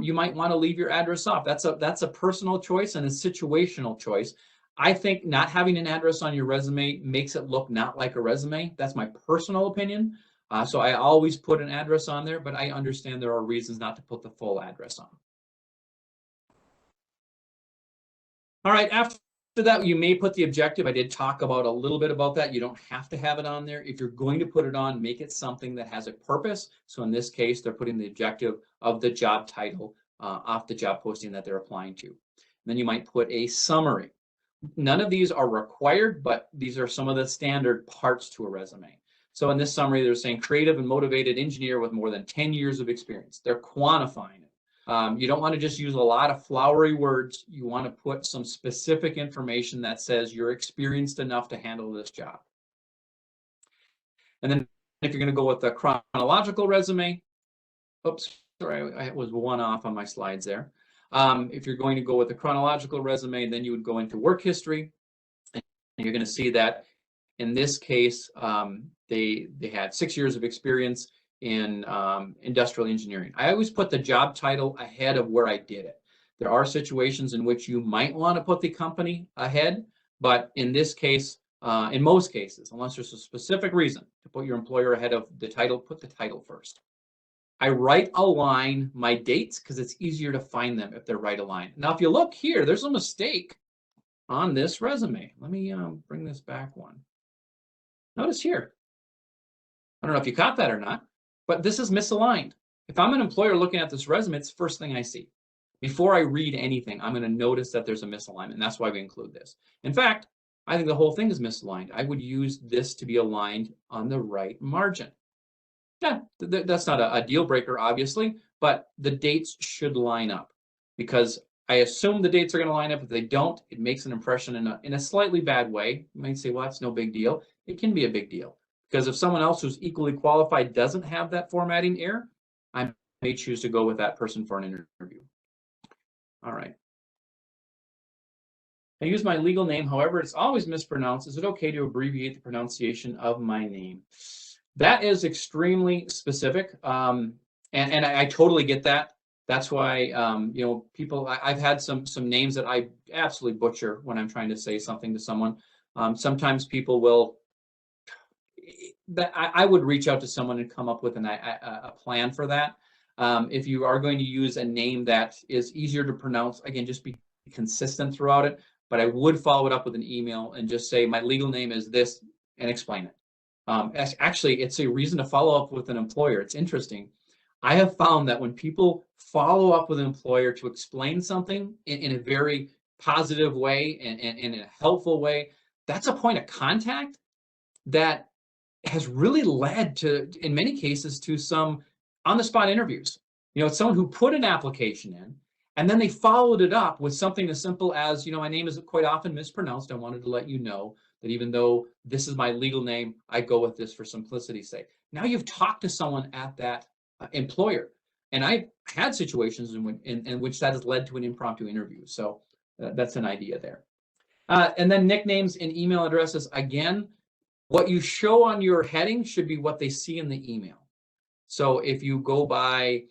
you might want to leave your address off. That's a personal choice and a situational choice. I think not having an address on your resume makes it look not like a resume. That's my personal opinion. So I always put an address on there, but I understand there are reasons not to put the full address on. All right, after that, you may put the objective. I did talk about a little bit about that. You don't have to have it on there. If you're going to put it on, make it something that has a purpose. So in this case, they're putting the objective of the job title off the job posting that they're applying to. And then you might put a summary. None of these are required, but these are some of the standard parts to a resume. So in this summary, they're saying creative and motivated engineer with more than 10 years of experience. They're quantifying it. You don't want to just use a lot of flowery words. You want to put some specific information that says you're experienced enough to handle this job. And then if you're going to go with the chronological resume, oops, sorry, I was one off on my slides there. If you're going to go with the chronological resume, then you would go into work history. And you're going to see that in this case, they had 6 years of experience in industrial engineering. I always put the job title ahead of where I did it. There are situations in which you might want to put the company ahead, but in this case, in most cases, unless there's a specific reason to put your employer ahead of the title, put the title first. I right align my dates because it's easier to find them if they're right aligned. Now, if you look here, there's a mistake on this resume. Let me bring this back one. Notice here. I don't know if you caught that or not, but this is misaligned. If I'm an employer looking at this resume, it's the first thing I see. Before I read anything, I'm going to notice that there's a misalignment. And that's why we include this. In fact, I think the whole thing is misaligned. I would use this to be aligned on the right margin. Yeah, that's not a deal breaker, obviously, but the dates should line up because I assume the dates are going to line up. If they don't, it makes an impression in a slightly bad way. You might say, well, that's no big deal. It can be a big deal because if someone else who's equally qualified doesn't have that formatting error, I may choose to go with that person for an interview. All right. I use my legal name, however, it's always mispronounced. Is it okay to abbreviate the pronunciation of my name? That is extremely specific, and I totally get that. That's why you know, people. I've had some names that I absolutely butcher when I'm trying to say something to someone. Sometimes people will. I would reach out to someone and come up with a plan for that. If you are going to use a name that is easier to pronounce, again, just be consistent throughout it. But I would follow it up with an email and just say my legal name is this and explain it. Actually, it's a reason to follow up with an employer. It's interesting. I have found that when people follow up with an employer to explain something in a very positive way and in a helpful way, that's a point of contact that has really led to, in many cases, to some on-the-spot interviews. You know, it's someone who put an application in, and then they followed it up with something as simple as, you know, my name is quite often mispronounced. I wanted to let you know that even though this is my legal name, I go with this for simplicity's sake. Now you've talked to someone at that employer. And I've had situations in which that has led to an impromptu interview. So that's an idea there. And then nicknames and email addresses. Again, what you show on your heading should be what they see in the email. So if you go by,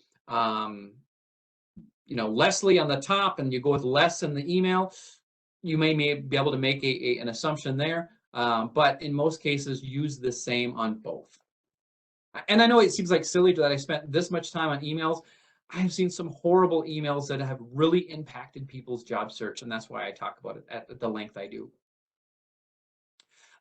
Leslie on the top and you go with Les in the email, you may be able to make an assumption there. But in most cases, use the same on both. And I know it seems like silly that I spent this much time on emails. I've seen some horrible emails that have really impacted people's job search, and that's why I talk about it at the length I do.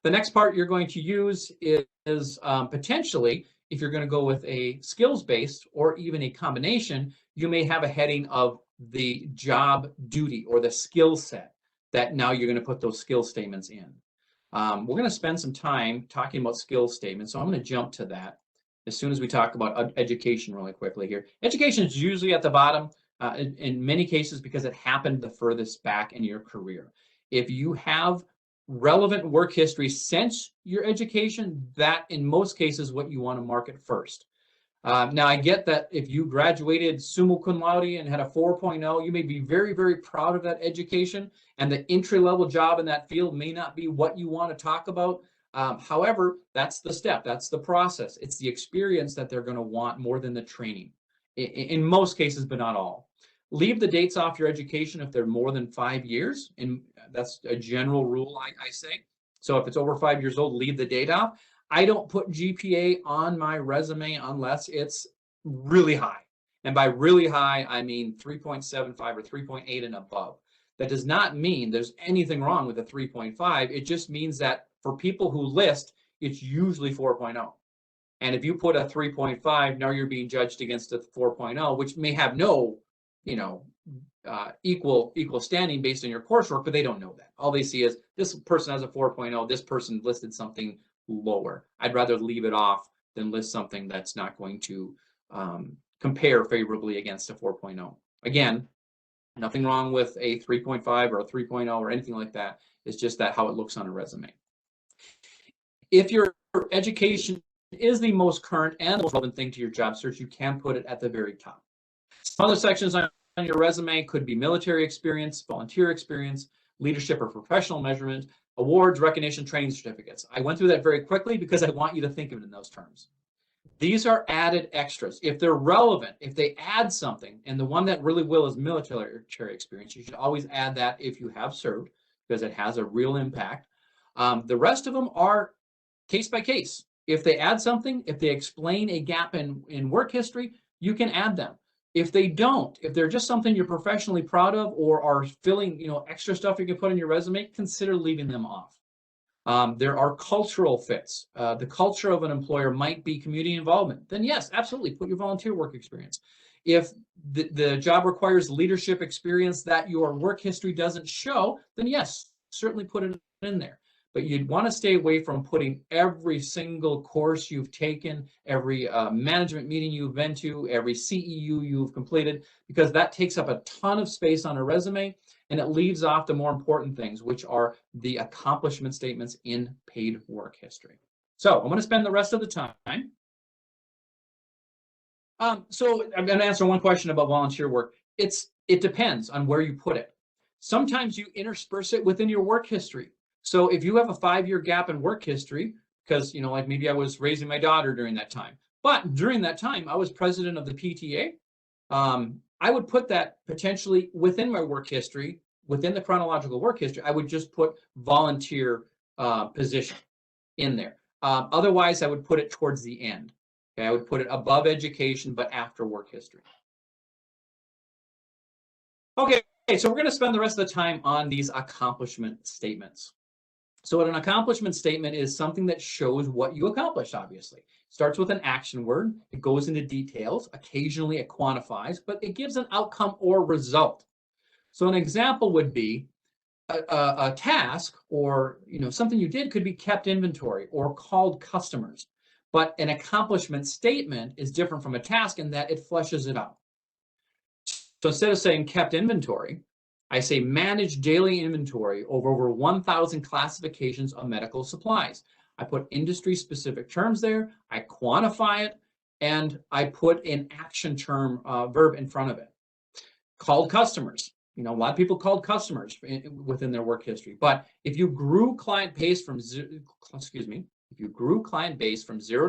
The next part you're going to use is potentially, if you're going to go with a skills-based or even a combination, you may have a heading of the job duty or the skill set that now you're going to put those skill statements in. We're going to spend some time talking about skill statements, so I'm going to jump to that as soon as we talk about education really quickly here. Education is usually at the bottom in many cases because it happened the furthest back in your career. If you have relevant work history since your education, that in most cases what you want to market first. Now I get that if you graduated summa cum laude and had a 4.0, you may be very, very proud of that education, and the entry-level job in that field may not be what you want to talk about. However, that's the step, that's the process. It's the experience that they're going to want more than the training in most cases, but not all. Leave the dates off your education if they're more than 5 years, and that's a general rule I say. So if it's over 5 years old, leave the date off. I don't put GPA on my resume unless it's really high. And by really high, I mean 3.75 or 3.8 and above. That does not mean there's anything wrong with a 3.5. It just means that for people who list, it's usually 4.0. And if you put a 3.5, now you're being judged against a 4.0, which may have no, equal standing based on your coursework, but they don't know that. All they see is this person has a 4.0, this person listed something lower. I'd rather leave it off than list something that's not going to compare favorably against a 4.0. Again, nothing wrong with a 3.5 or a 3.0 or anything like that. It's just that how it looks on a resume. If your education is the most current and the most relevant thing to your job search, you can put it at the very top. Some other sections on your resume could be military experience, volunteer experience, leadership or professional measurement, awards, recognition, training certificates. I went through that very quickly because I want you to think of it in those terms. These are added extras. If they're relevant, if they add something, and the one that really will is military experience, you should always add that if you have served, because it has a real impact. The rest of them are case by case. If they add something, if they explain a gap in work history, you can add them. If they don't, if they're just something you're professionally proud of or are filling, extra stuff you can put in your resume, consider leaving them off. There are cultural fits. The culture of an employer might be community involvement. Then yes, absolutely, put your volunteer work experience. If the job requires leadership experience that your work history doesn't show, then yes, certainly put it in there. But you'd want to stay away from putting every single course you've taken, every management meeting you've been to, every CEU you've completed, because that takes up a ton of space on a resume, and it leaves off the more important things, which are the accomplishment statements in paid work history. So I'm going to spend the rest of the time. So I'm going to answer one question about volunteer work. It depends on where you put it. Sometimes you intersperse it within your work history. So if you have a 5-year gap in work history, because, like maybe I was raising my daughter during that time, but during that time, I was president of the PTA, I would put that potentially within my work history, within the chronological work history. I would just put volunteer position in there. Otherwise, I would put it towards the end. Okay, I would put it above education, but after work history. Okay, so we're going to spend the rest of the time on these accomplishment statements. So what an accomplishment statement is something that shows what you accomplished, obviously. It starts with an action word. It goes into details. Occasionally it quantifies, but it gives an outcome or result. So an example would be a task or something you did could be kept inventory or called customers. But an accomplishment statement is different from a task in that it fleshes it out. So instead of saying kept inventory, I say manage daily inventory of over 1,000 classifications of medical supplies. I put industry-specific terms there, I quantify it, and I put an action term verb in front of it. Called customers. A lot of people called customers within their work history. But if you grew client base from 0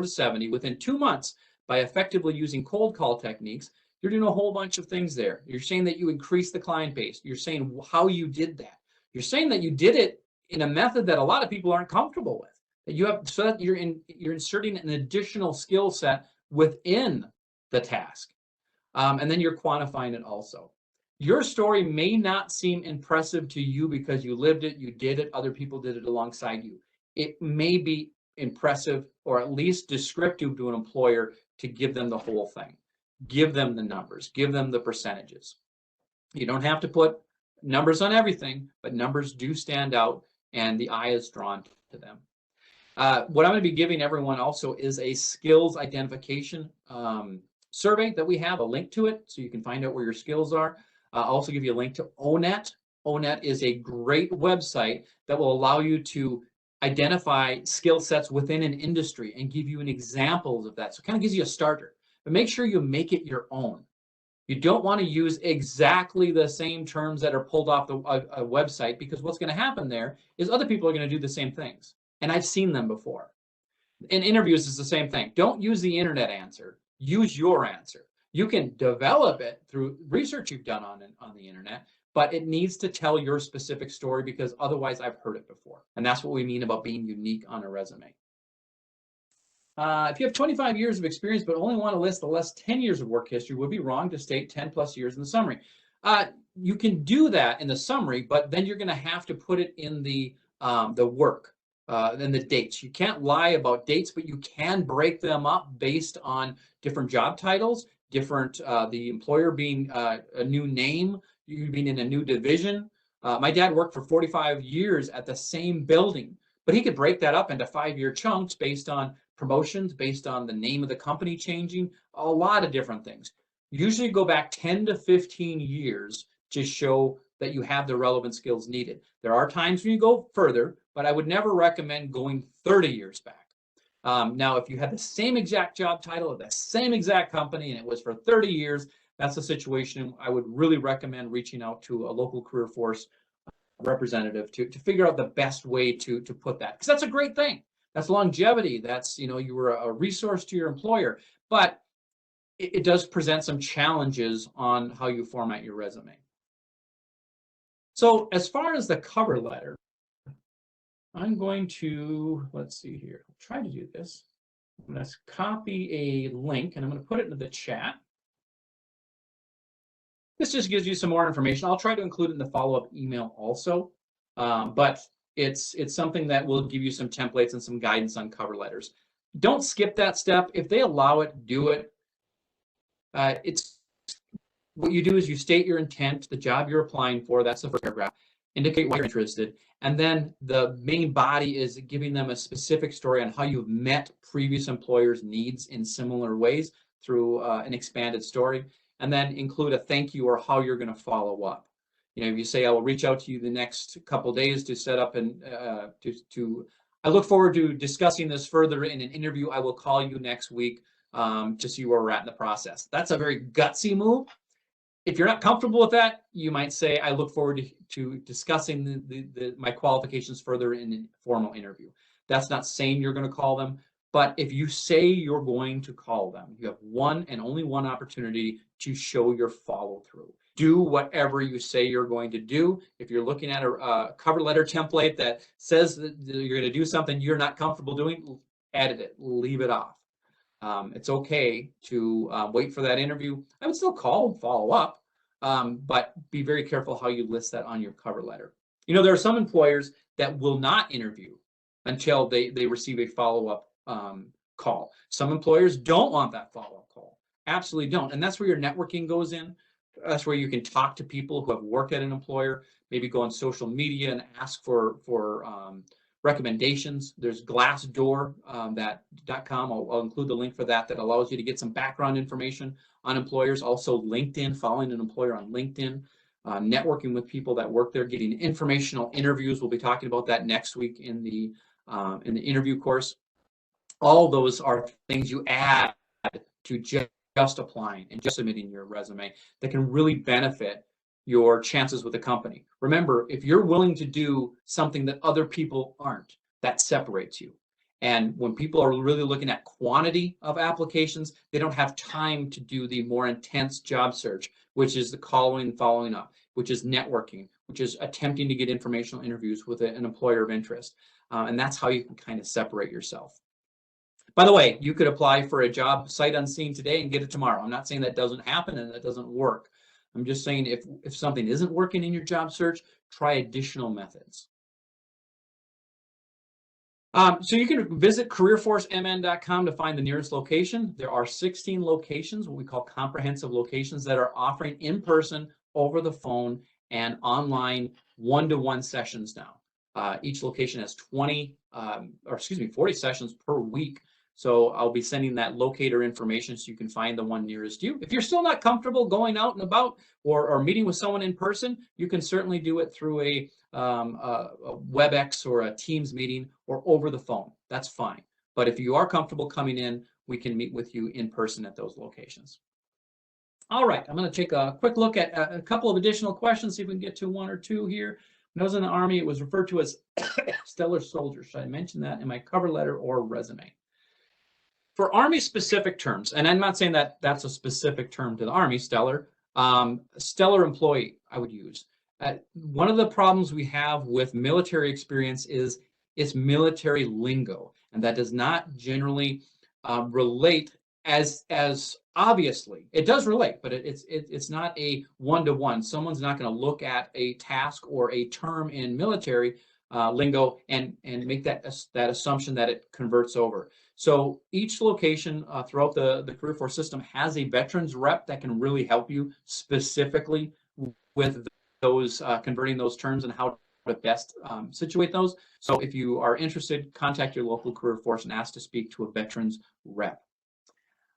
to 70 within 2 months By effectively using cold call techniques, you're doing a whole bunch of things there. You're saying that you increase the client base. You're saying how you did that. You're saying that you did it in a method that a lot of people aren't comfortable with. That you have, so that you're inserting an additional skill set within the task. And then you're quantifying it also. Your story may not seem impressive to you because you lived it, you did it, other people did it alongside you. It may be impressive or at least descriptive to an employer to give them the whole thing. Give them the numbers, give them the percentages. You don't have to put numbers on everything, but numbers do stand out and the eye is drawn to them. What I'm going to be giving everyone also is a skills identification survey that we have, a link to it so you can find out where your skills are. I'll also give you a link to ONET. ONET is a great website that will allow you to identify skill sets within an industry and give you an example of that. So it kind of gives you a starter, but make sure you make it your own. You don't want to use exactly the same terms that are pulled off a website, because what's going to happen there is other people are going to do the same things. And I've seen them before. In interviews, it's the same thing. Don't use the internet answer. Use your answer. You can develop it through research you've done on the internet, but it needs to tell your specific story, because otherwise I've heard it before. And that's what we mean about being unique on a resume. If you have 25 years of experience but only want to list the last 10 years of work history, would be wrong to state 10 plus years in the summary. You can do that in the summary, but then you're going to have to put it in the work. Then the dates. You can't lie about dates, but you can break them up based on different job titles, different the employer being a new name, you being in a new division. My dad worked for 45 years at the same building, but he could break that up into 5-year chunks based on promotions, based on the name of the company changing, a lot of different things. Usually go back 10 to 15 years to show that you have the relevant skills needed. There are times when you go further, but I would never recommend going 30 years back. Now, if you had the same exact job title at the same exact company and it was for 30 years, that's a situation I would really recommend reaching out to a local career force representative to figure out the best way to put that, because that's a great thing. That's longevity. That's, you were a resource to your employer, but it does present some challenges on how you format your resume. So as far as the cover letter, I'm going to, let's see here, I'll try to do this. I'm going to copy a link and I'm going to put it into the chat. This just gives you some more information. I'll try to include it in the follow-up email also, but it's something that will give you some templates and some guidance on cover letters. Don't skip that step. If they allow it, do it. It's what you do is you state your intent, the job you're applying for. That's the first paragraph. Indicate why you're interested. And then the main body is giving them a specific story on how you've met previous employers' needs in similar ways through an expanded story. And then include a thank you or how you're going to follow up. If you say, I will reach out to you the next couple of days to set up and I look forward to discussing this further in an interview. I will call you next week to see where we're at in the process. That's a very gutsy move. If you're not comfortable with that, you might say, I look forward to discussing my qualifications further in a formal interview. That's not saying you're going to call them, but if you say you're going to call them, you have one and only one opportunity to show your follow through. Do whatever you say you're going to do. If you're looking at a cover letter template that says that you're going to do something you're not comfortable doing, edit it, leave it off. It's okay to wait for that interview. I would still call and follow up, but be very careful how you list that on your cover letter. There are some employers that will not interview until they receive a follow-up call. Some employers don't want that follow-up call. Absolutely don't. And that's where your networking goes in. That's where you can talk to people who have worked at an employer, maybe go on social media and ask for recommendations. There's Glassdoor.com. I'll include the link for that allows you to get some background information on employers. Also LinkedIn, following an employer on LinkedIn, networking with people that work there, getting informational interviews. We'll be talking about that next week in the interview course. All those are things you add to just applying and just submitting your resume that can really benefit your chances with the company. Remember, if you're willing to do something that other people aren't, that separates you. And when people are really looking at quantity of applications, they don't have time to do the more intense job search, which is the calling and following up, which is networking, which is attempting to get informational interviews with an employer of interest. And that's how you can kind of separate yourself. By the way, you could apply for a job sight unseen today and get it tomorrow. I'm not saying that doesn't happen and that doesn't work. I'm just saying if something isn't working in your job search, try additional methods. So you can visit careerforcemn.com to find the nearest location. There are 16 locations, what we call comprehensive locations, that are offering in-person, over the phone, and online one-to-one sessions now. Each location has 40 sessions per week. So I'll be sending that locator information so you can find the one nearest you. If you're still not comfortable going out and about or meeting with someone in person, you can certainly do it through a WebEx or a Teams meeting or over the phone. That's fine. But if you are comfortable coming in, we can meet with you in person at those locations. All right, I'm going to take a quick look at a couple of additional questions, see if we can get to one or two here. When I was in the Army, it was referred to as stellar soldier. Should I mention that in my cover letter or resume? For Army-specific terms, and I'm not saying that that's a specific term to the Army, stellar, stellar employee I would use. One of the problems we have with military experience is it's military lingo, and that does not generally relate as obviously. It does relate, but it's not a one-to-one. Someone's not going to look at a task or a term in military lingo and make that assumption that it converts over. So each location throughout the Career Force system has a veterans rep that can really help you specifically with those converting those terms and how to best situate those. So if you are interested, contact your local Career Force and ask to speak to a veterans rep.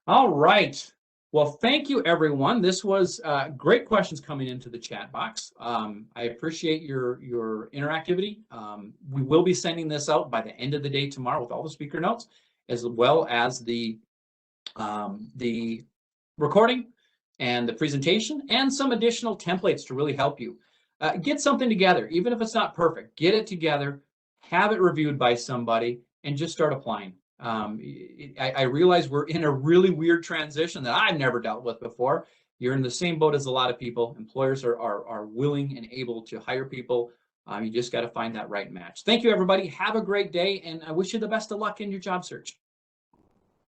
All right. Well, thank you, everyone. This was great questions coming into the chat box. I appreciate your interactivity. We will be sending this out by the end of the day tomorrow with all the speaker notes, as well as the recording and the presentation and some additional templates to really help you. Get something together, even if it's not perfect. Get it together, have it reviewed by somebody, and just start applying. I realize we're in a really weird transition that I've never dealt with before. You're in the same boat as a lot of people. Employers are willing and able to hire people. You just got to find that right match. Thank you, everybody. Have a great day, and I wish you the best of luck in your job search.